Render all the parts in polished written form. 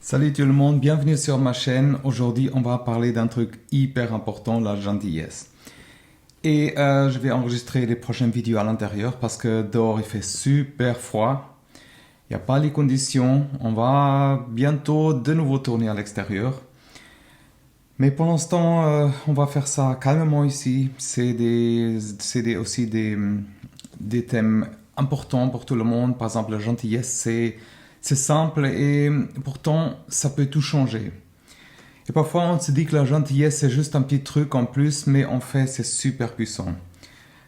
Salut tout le monde, bienvenue sur ma chaîne. Aujourd'hui, on va parler d'un truc hyper important, la gentillesse. Et je vais enregistrer les prochaines vidéos à l'intérieur parce que dehors il fait super froid. Il n'y a pas les conditions. On va bientôt de nouveau tourner à l'extérieur. Mais pour l'instant, on va faire ça calmement ici. Aussi des thèmes importants pour tout le monde. Par exemple, la gentillesse, c'est simple et pourtant ça peut tout changer. Et parfois on se dit que la gentillesse c'est juste un petit truc en plus, mais en fait c'est super puissant.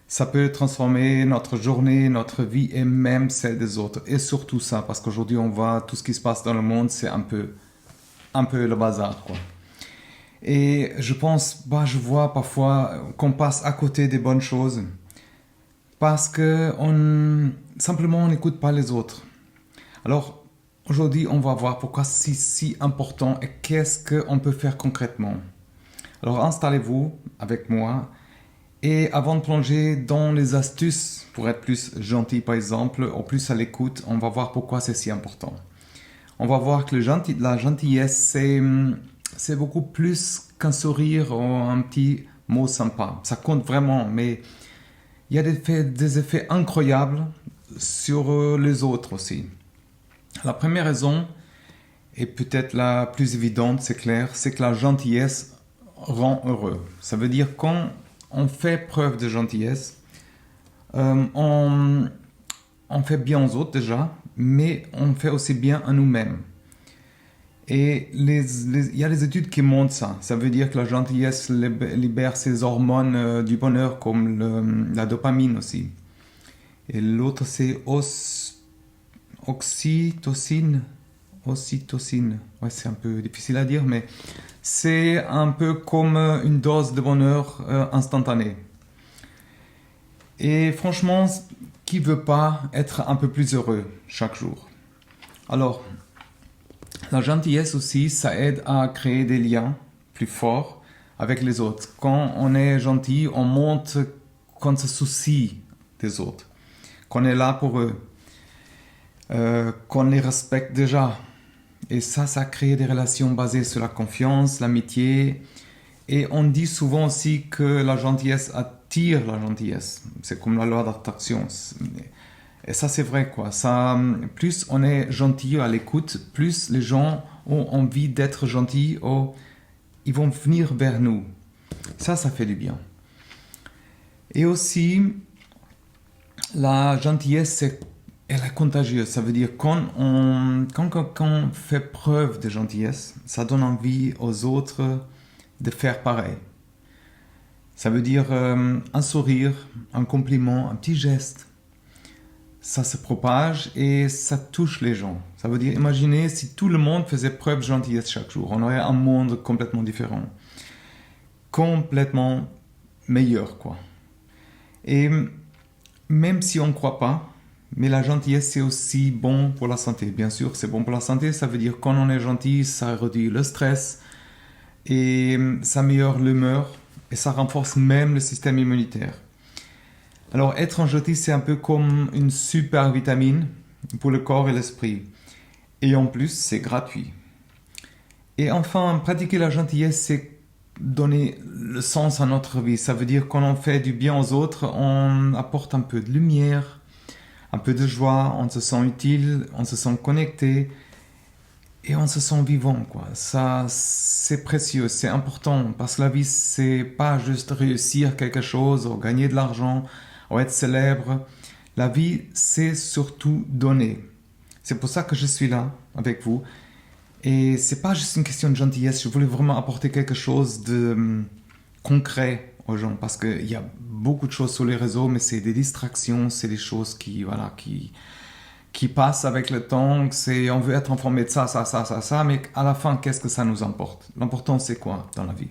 Ça peut transformer notre journée, notre vie et même celle des autres. Et surtout ça, parce qu'aujourd'hui on voit tout ce qui se passe dans le monde, c'est un peu le bazar, quoi. Et je pense, je vois parfois qu'on passe à côté des bonnes choses parce que simplement on n'écoute pas les autres. Alors aujourd'hui on va voir pourquoi c'est si important et qu'est-ce qu'on peut faire concrètement. Alors installez-vous avec moi et avant de plonger dans les astuces pour être plus gentil par exemple, ou plus à l'écoute, on va voir pourquoi c'est si important. On va voir que la gentillesse c'est beaucoup plus qu'un sourire ou un petit mot sympa. Ça compte vraiment, mais il y a des effets incroyables sur les autres aussi. La première raison, et peut-être la plus évidente, c'est clair, c'est que la gentillesse rend heureux. Ça veut dire quand on fait preuve de gentillesse, on fait bien aux autres déjà, mais on fait aussi bien à nous-mêmes. Et il y a des études qui montrent ça. Ça veut dire que la gentillesse libère ces hormones du bonheur comme la dopamine aussi. Et l'autre c'est oxytocine. Ocytocine. Ouais, c'est un peu difficile à dire, mais c'est un peu comme une dose de bonheur instantanée. Et franchement, qui veut pas être un peu plus heureux chaque jour? Alors, la gentillesse aussi, ça aide à créer des liens plus forts avec les autres. Quand on est gentil, on montre qu'on se soucie des autres, qu'on est là pour eux, qu'on les respecte déjà. Et ça crée des relations basées sur la confiance, l'amitié. Et on dit souvent aussi que la gentillesse attire la gentillesse. C'est comme la loi d'attraction. Et ça, c'est vrai, quoi. Plus on est gentil à l'écoute, plus les gens ont envie d'être gentils, ils vont venir vers nous. Ça fait du bien. Et aussi, la gentillesse, elle est contagieuse. Ça veut dire quand on fait preuve de gentillesse, ça donne envie aux autres de faire pareil. Ça veut dire un sourire, un compliment, un petit geste. Ça se propage et ça touche les gens. Ça veut dire, imaginez si tout le monde faisait preuve de gentillesse chaque jour. On aurait un monde complètement différent. Complètement meilleur, quoi. Et même si on ne croit pas, mais la gentillesse c'est aussi bon pour la santé. Bien sûr, c'est bon pour la santé. Ça veut dire quand on est gentil, ça réduit le stress et ça améliore l'humeur et ça renforce même le système immunitaire. Alors être gentil, c'est un peu comme une super vitamine pour le corps et l'esprit. Et en plus, c'est gratuit. Et enfin, pratiquer la gentillesse, c'est donner le sens à notre vie. Ça veut dire quand on fait du bien aux autres, on apporte un peu de lumière, un peu de joie, on se sent utile, on se sent connecté et on se sent vivant, quoi. Ça, c'est précieux, c'est important parce que la vie, c'est pas juste réussir quelque chose ou gagner de l'argent ou être célèbre. La vie, c'est surtout donner. C'est pour ça que je suis là avec vous. Et c'est pas juste une question de gentillesse. Je voulais vraiment apporter quelque chose de concret aux gens parce qu'il y a beaucoup de choses sur les réseaux, mais c'est des distractions, c'est des choses qui passent avec le temps. On veut être informé de ça, mais à la fin, qu'est-ce que ça nous importe? L'important, c'est quoi dans la vie?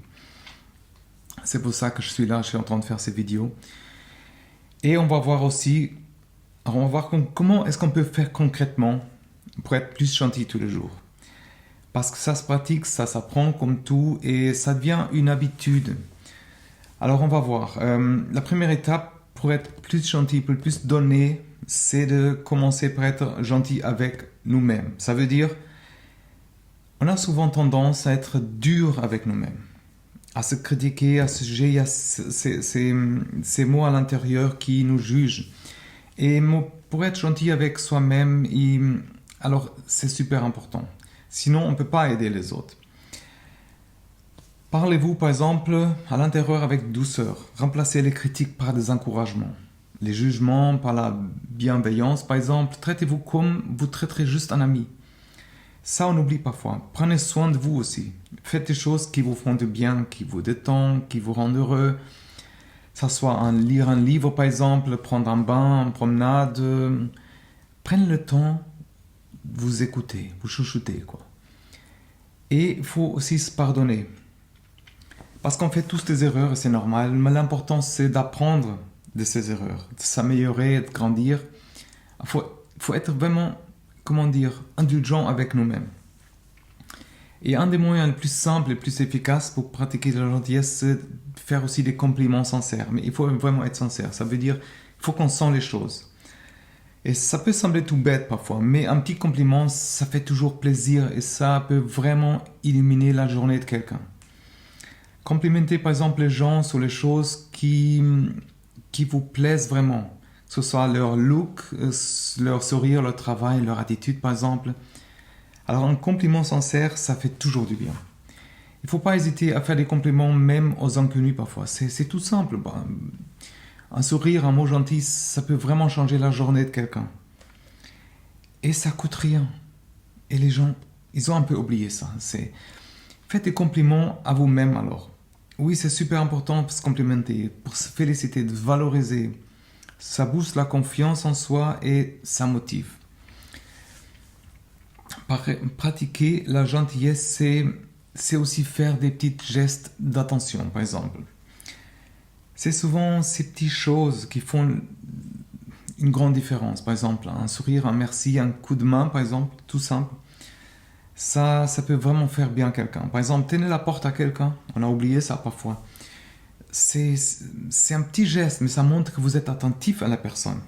C'est pour ça que je suis là, je suis en train de faire ces vidéos. Et on va voir aussi, comment est-ce qu'on peut faire concrètement pour être plus gentil tous les jours. Parce que ça se pratique, ça s'apprend comme tout et ça devient une habitude. Alors on va voir. La première étape pour être plus gentil, pour plus donner, c'est de commencer par être gentil avec nous-mêmes. Ça veut dire On a souvent tendance à être dur avec nous-mêmes, à se critiquer, à se juger. Il y a ces mots à l'intérieur qui nous jugent. Et pour être gentil avec soi-même, alors c'est super important. Sinon, on ne peut pas aider les autres. Parlez-vous, par exemple, à l'intérieur avec douceur. Remplacez les critiques par des encouragements. Les jugements par la bienveillance, par exemple. Traitez-vous comme vous traiterez juste un ami. Ça, on oublie parfois. Prenez soin de vous aussi. Faites des choses qui vous font du bien, qui vous détendent, qui vous rendent heureux. Ça soit lire un livre, par exemple, prendre un bain, une promenade. Prenez le temps de vous écouter, vous chouchouter, quoi. Et il faut aussi se pardonner. Parce qu'on fait tous des erreurs et c'est normal, mais l'important c'est d'apprendre de ces erreurs, de s'améliorer, de grandir. Il faut être vraiment, indulgent avec nous-mêmes. Et un des moyens les plus simples et les plus efficaces pour pratiquer la gentillesse, c'est de faire aussi des compliments sincères. Mais il faut vraiment être sincère, ça veut dire qu'il faut qu'on sent les choses. Et ça peut sembler tout bête parfois, mais un petit compliment, ça fait toujours plaisir et ça peut vraiment illuminer la journée de quelqu'un. Complimentez par exemple les gens sur les choses qui vous plaisent vraiment, que ce soit leur look, leur sourire, leur travail, leur attitude par exemple. Alors un compliment sincère, ça fait toujours du bien. Il ne faut pas hésiter à faire des compliments même aux inconnus parfois, c'est tout simple. Un sourire, un mot gentil, ça peut vraiment changer la journée de quelqu'un. Et ça coûte rien. Et les gens, ils ont un peu oublié ça. Faites des compliments à vous-même alors. Oui, c'est super important pour se complimenter, pour se féliciter, de valoriser. Ça booste la confiance en soi et ça motive. Pratiquer la gentillesse, c'est aussi faire des petits gestes d'attention, par exemple. C'est souvent ces petites choses qui font une grande différence. Par exemple, un sourire, un merci, un coup de main, par exemple, tout simple. Ça peut vraiment faire bien à quelqu'un. Par exemple, tenez la porte à quelqu'un. On a oublié ça parfois. C'est un petit geste, mais ça montre que vous êtes attentif à la personne.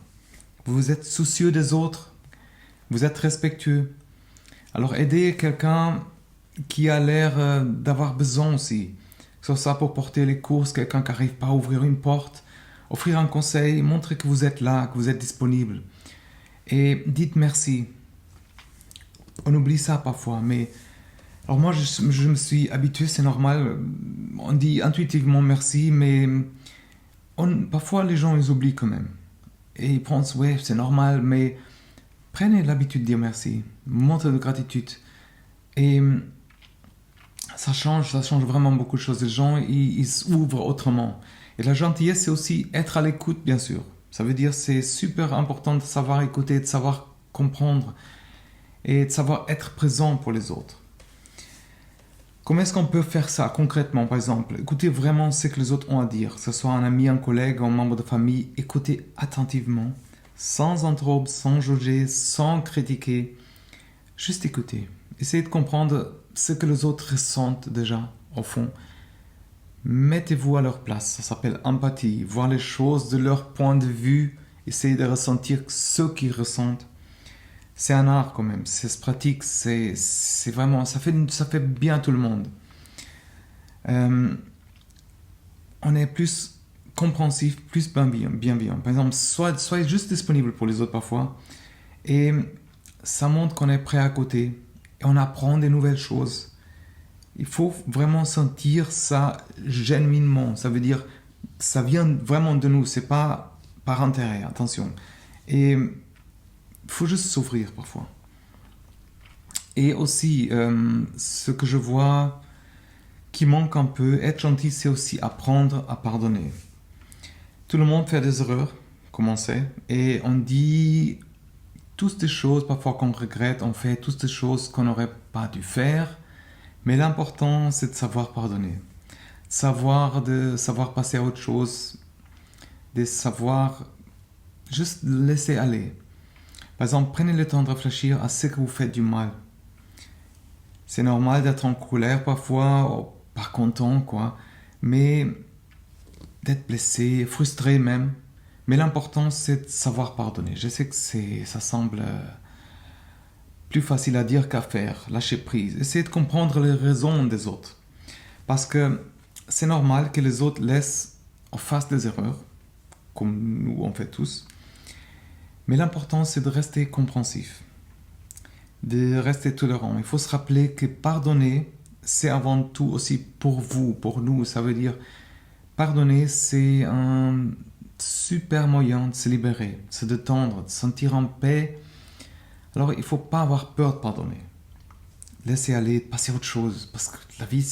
Vous êtes soucieux des autres. Vous êtes respectueux. Alors, aidez quelqu'un qui a l'air d'avoir besoin aussi. Que ce soit pour porter les courses, quelqu'un qui n'arrive pas à ouvrir une porte, offrir un conseil, montrer que vous êtes là, que vous êtes disponible. Et dites merci. On oublie ça parfois, mais... Alors moi, je me suis habitué, c'est normal. On dit intuitivement merci, mais parfois les gens, ils oublient quand même. Et ils pensent, ouais, c'est normal, mais prenez l'habitude de dire merci. Montrez de gratitude. Et ça change vraiment beaucoup de choses. Les gens, ils s'ouvrent autrement. Et la gentillesse, c'est aussi être à l'écoute, bien sûr. Ça veut dire c'est super important de savoir écouter, de savoir comprendre et de savoir être présent pour les autres. Comment est-ce qu'on peut faire ça concrètement, par exemple? Écoutez vraiment ce que les autres ont à dire, que ce soit un ami, un collègue, un membre de famille. Écoutez attentivement, sans interrompre, sans juger, sans critiquer. Juste écouter. Essayez de comprendre ce que les autres ressentent déjà, au fond. Mettez-vous à leur place, ça s'appelle empathie. Voir les choses de leur point de vue, essayez de ressentir ce qu'ils ressentent. C'est un art quand même, c'est pratique, c'est vraiment, ça fait bien à tout le monde. On est plus compréhensif, plus bienveillant. Par exemple, soyez juste disponible pour les autres parfois. Et ça montre qu'on est prêt à côté. Et on apprend des nouvelles choses. Il faut vraiment sentir ça genuinement. Ça veut dire, ça vient vraiment de nous, c'est pas par intérêt, attention. Et il faut juste s'ouvrir parfois. Et aussi, ce que je vois qui manque un peu, être gentil, c'est aussi apprendre à pardonner. Tout le monde fait des erreurs, comme on sait, et on dit toutes des choses parfois qu'on regrette, on fait toutes des choses qu'on n'aurait pas dû faire, mais l'important c'est de savoir pardonner, de savoir passer à autre chose, de savoir juste laisser aller. Par exemple, prenez le temps de réfléchir à ce que vous faites du mal. C'est normal d'être en colère parfois, pas content, quoi. Mais d'être blessé, frustré même. Mais l'important, c'est de savoir pardonner. Je sais que ça semble plus facile à dire qu'à faire, lâcher prise. Essayez de comprendre les raisons des autres. Parce que c'est normal que les autres laissent en face des erreurs, comme nous on fait tous. Mais l'important c'est de rester compréhensif, de rester tolérant. Il faut se rappeler que pardonner, c'est avant tout aussi pour vous, pour nous. Ça veut dire, pardonner, c'est un super moyen de se libérer, de se détendre, de se sentir en paix. Alors il ne faut pas avoir peur de pardonner. Laissez aller, passer à autre chose, parce que la vie,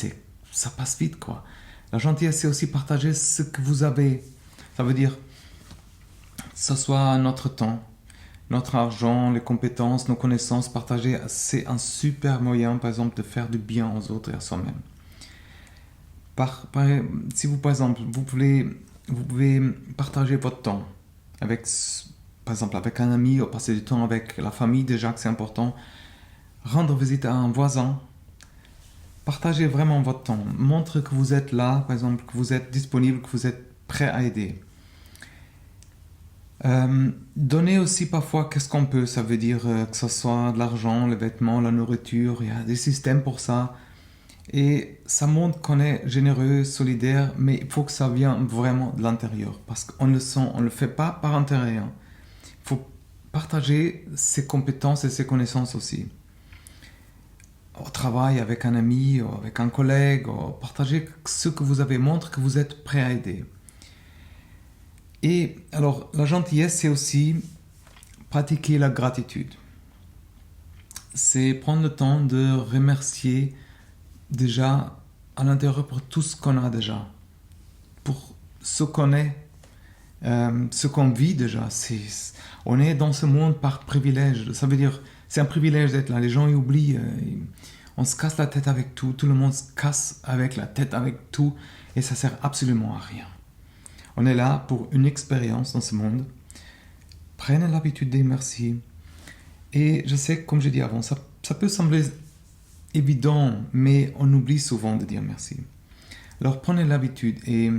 ça passe vite, quoi. La gentillesse, c'est aussi partager ce que vous avez. Ça veut dire, que ce soit notre temps, notre argent, les compétences, nos connaissances partagées, c'est un super moyen, par exemple, de faire du bien aux autres et à soi-même. Si vous, par exemple, vous pouvez partager votre temps avec, par exemple, avec un ami, ou passer du temps avec la famille, déjà que c'est important. Rendre visite à un voisin. Partagez vraiment votre temps. Montrez que vous êtes là, par exemple, que vous êtes disponible, que vous êtes prêt à aider. Donnez aussi parfois qu'est-ce qu'on peut. Ça veut dire que ce soit de l'argent, les vêtements, la nourriture. Il y a des systèmes pour ça. Et ça montre qu'on est généreux, solidaire, mais il faut que ça vienne vraiment de l'intérieur. Parce qu'on le sent, on ne le fait pas par intérêt. Il faut partager ses compétences et ses connaissances aussi. Au travail, avec un ami, ou avec un collègue, partagez ce que vous avez, montre que vous êtes prêt à aider. Et alors, la gentillesse, c'est aussi pratiquer la gratitude. C'est prendre le temps de remercier déjà à l'intérieur pour tout ce qu'on a déjà, pour ce qu'on est, ce qu'on vit déjà. On est dans ce monde par privilège. Ça veut dire, c'est un privilège d'être là. Les gens y oublient. On se casse la tête avec tout. Tout le monde se casse avec la tête avec tout. Et ça sert absolument à rien. On est là pour une expérience dans ce monde. Prenez l'habitude de dire merci. Et je sais, comme j'ai dit avant, ça peut sembler évident, mais on oublie souvent de dire merci. Alors prenez l'habitude et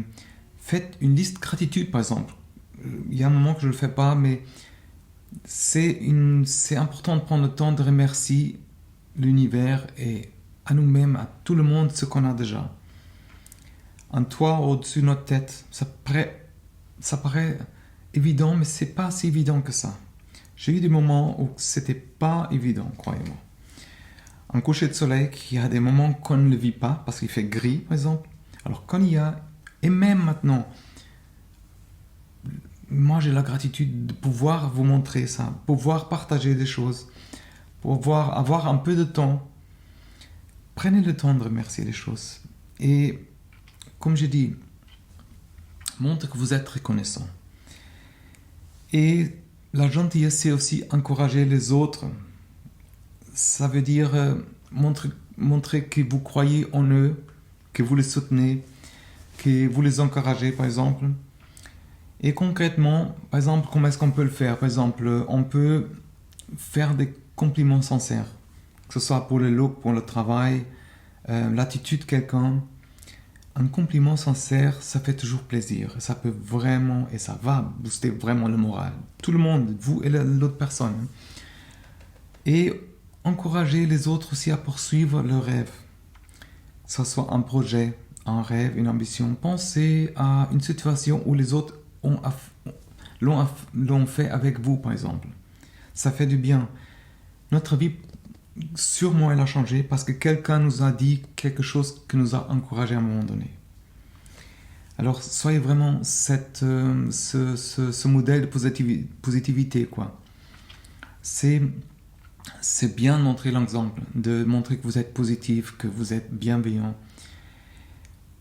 faites une liste de gratitude, par exemple. Il y a un moment que je ne le fais pas, mais c'est important de prendre le temps de remercier l'univers et à nous-mêmes, à tout le monde, ce qu'on a déjà. Un toit au-dessus de notre tête, ça paraît évident, mais c'est pas si évident que ça. J'ai eu des moments où c'était pas évident, croyez-moi. Un coucher de soleil, il y a des moments qu'on ne le vit pas, parce qu'il fait gris, par exemple. Alors quand il y a, et même maintenant, moi j'ai la gratitude de pouvoir vous montrer ça, pouvoir partager des choses, pouvoir avoir un peu de temps. Prenez le temps de remercier les choses. Et comme j'ai dit, montre que vous êtes reconnaissant. Et la gentillesse, c'est aussi encourager les autres. Ça veut dire montrer que vous croyez en eux, que vous les soutenez, que vous les encouragez, par exemple. Et concrètement, par exemple, comment est-ce qu'on peut le faire? Par exemple, on peut faire des compliments sincères, que ce soit pour le look, pour le travail, l'attitude de quelqu'un. Un compliment sincère, ça fait toujours plaisir. Ça peut vraiment, et ça va booster vraiment le moral. Tout le monde, vous et l'autre personne. Et encourager les autres aussi à poursuivre leurs rêves. Que ce soit un projet, un rêve, une ambition. Pensez à une situation où les autres l'ont fait avec vous, par exemple. Ça fait du bien. Notre vie, sûrement, elle a changé parce que quelqu'un nous a dit quelque chose qui nous a encouragé à un moment donné. Alors, soyez vraiment ce modèle de positivité, quoi. C'est bien de montrer l'exemple, de montrer que vous êtes positif, que vous êtes bienveillant,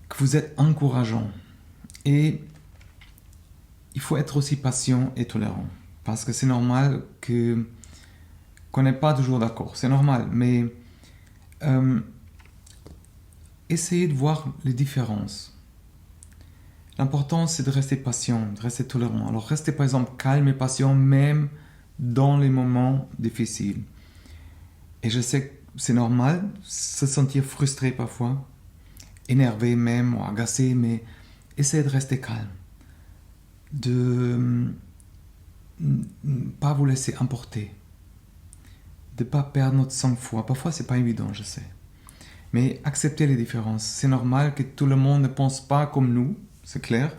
que vous êtes encourageant. Et il faut être aussi patient et tolérant. Parce que c'est normal qu'on n'est pas toujours d'accord. C'est normal, mais essayez de voir les différences. L'important, c'est de rester patient, de rester tolérant. Alors, restez par exemple calme et patient, même dans les moments difficiles. Et je sais que c'est normal de se sentir frustré parfois, énervé même, ou agacé, mais essayez de rester calme. De ne pas vous laisser emporter. de ne pas perdre notre sang-froid. Parfois, c'est pas évident, je sais. Mais accepter les différences. C'est normal que tout le monde ne pense pas comme nous, c'est clair.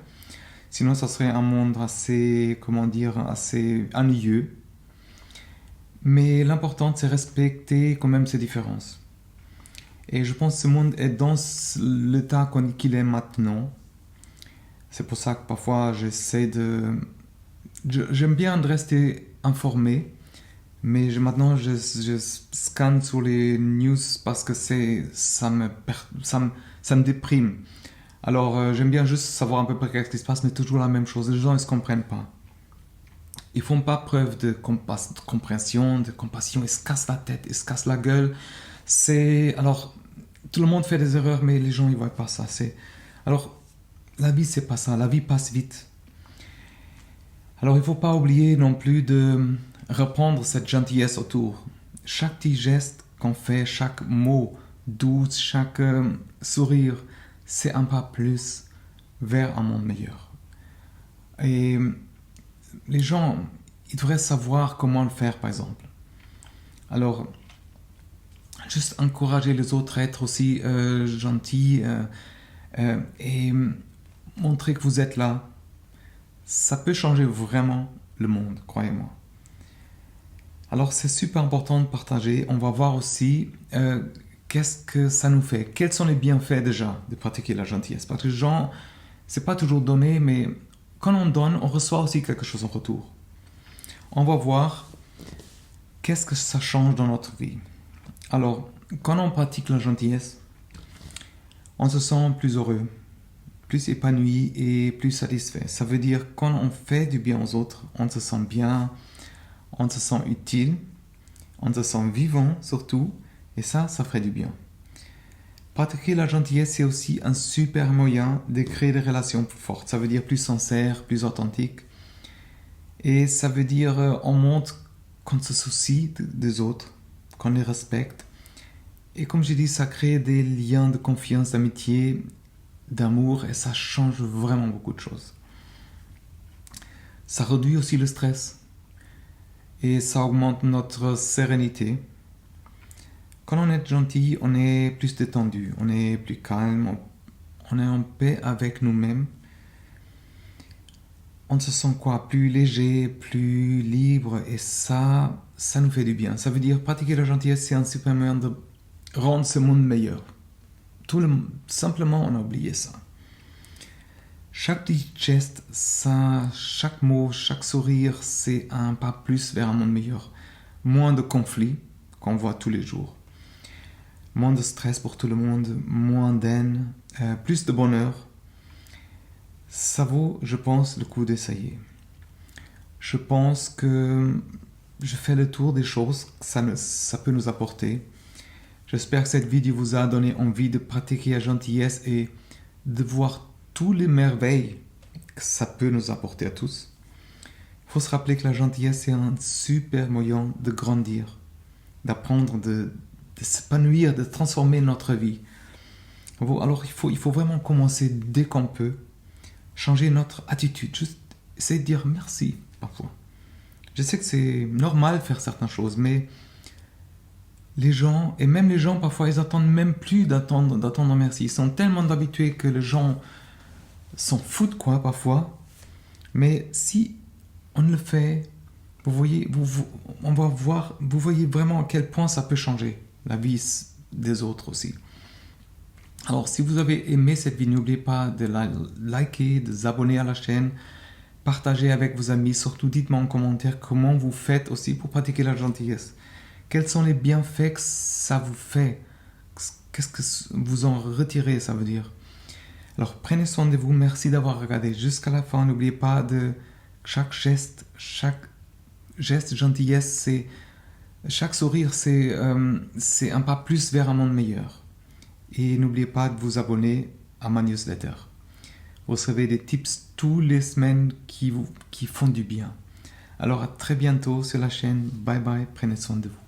Sinon, ça serait un monde assez, assez ennuyeux. Mais l'important, c'est respecter quand même ces différences. Et je pense que ce monde est dans l'état qu'il est maintenant. C'est pour ça que parfois, j'aime bien rester informé. Mais maintenant, je scanne sur les news parce que ça me déprime. Alors, j'aime bien juste savoir à peu près ce qui se passe, mais toujours la même chose. Les gens, ils ne se comprennent pas. Ils font pas preuve de compréhension, de compassion. Ils se cassent la tête, ils se cassent la gueule. Alors, tout le monde fait des erreurs, mais les gens, ils voient pas ça. Alors, la vie, c'est pas ça. La vie passe vite. Alors, il faut pas oublier non plus de reprendre cette gentillesse autour. Chaque petit geste qu'on fait, chaque mot doux, chaque sourire, c'est un pas plus vers un monde meilleur. Et les gens, ils devraient savoir comment le faire, par exemple. Alors, juste encourager les autres à être aussi gentils et montrer que vous êtes là, ça peut changer vraiment le monde, croyez-moi. Alors, c'est super important de partager. On va voir aussi qu'est-ce que ça nous fait. Quels sont les bienfaits déjà de pratiquer la gentillesse? Parce que les gens, c'est pas toujours donné, mais quand on donne, on reçoit aussi quelque chose en retour. On va voir qu'est-ce que ça change dans notre vie. Alors, quand on pratique la gentillesse, on se sent plus heureux, plus épanoui et plus satisfait. Ça veut dire quand on fait du bien aux autres, on se sent bien, on se sent utile, on se sent vivant surtout, et ça ferait du bien. Pratiquer la gentillesse, c'est aussi un super moyen de créer des relations plus fortes. Ça veut dire plus sincères, plus authentiques. Et ça veut dire on montre qu'on se soucie des autres, qu'on les respecte. Et comme j'ai dit, ça crée des liens de confiance, d'amitié, d'amour, et ça change vraiment beaucoup de choses. Ça réduit aussi le stress. Et ça augmente notre sérénité. Quand on est gentil, on est plus détendu, on est plus calme, on est en paix avec nous-mêmes. On se sent plus léger, plus libre, et ça nous fait du bien. Ça veut dire pratiquer la gentillesse, c'est un super moyen de rendre ce monde meilleur. Simplement, on a oublié ça. Chaque petit geste, chaque mot, chaque sourire, c'est un pas plus vers un monde meilleur. Moins de conflits qu'on voit tous les jours. Moins de stress pour tout le monde, moins d'haine, plus de bonheur. Ça vaut, je pense, le coup d'essayer. Je pense que je fais le tour des choses que ça peut nous apporter. J'espère que cette vidéo vous a donné envie de pratiquer la gentillesse et de voir toutes les merveilles que ça peut nous apporter à tous. Il faut se rappeler que la gentillesse est un super moyen de grandir, d'apprendre, de s'épanouir, de transformer notre vie. Alors il faut vraiment commencer dès qu'on peut, changer notre attitude, juste essayer de dire merci parfois. Je sais que c'est normal de faire certaines choses, mais les gens, et même les gens parfois, ils attendent même plus d'attendre merci. Ils sont tellement habitués que les gens s'en foutent parfois. Mais si on le fait, vous voyez vraiment à quel point ça peut changer la vie des autres aussi. Alors si vous avez aimé cette vidéo, n'oubliez pas de liker, de vous abonner à la chaîne, partager avec vos amis, surtout dites-moi en commentaire comment vous faites aussi pour pratiquer la gentillesse. Quels sont les bienfaits que ça vous fait? Qu'est-ce que vous en retirez, ça veut dire? Alors prenez soin de vous, merci d'avoir regardé jusqu'à la fin. N'oubliez pas de chaque geste gentillesse, chaque sourire, c'est un pas plus vers un monde meilleur. Et n'oubliez pas de vous abonner à ma newsletter. Vous recevez des tips toutes les semaines qui font du bien. Alors à très bientôt sur la chaîne. Bye bye, prenez soin de vous.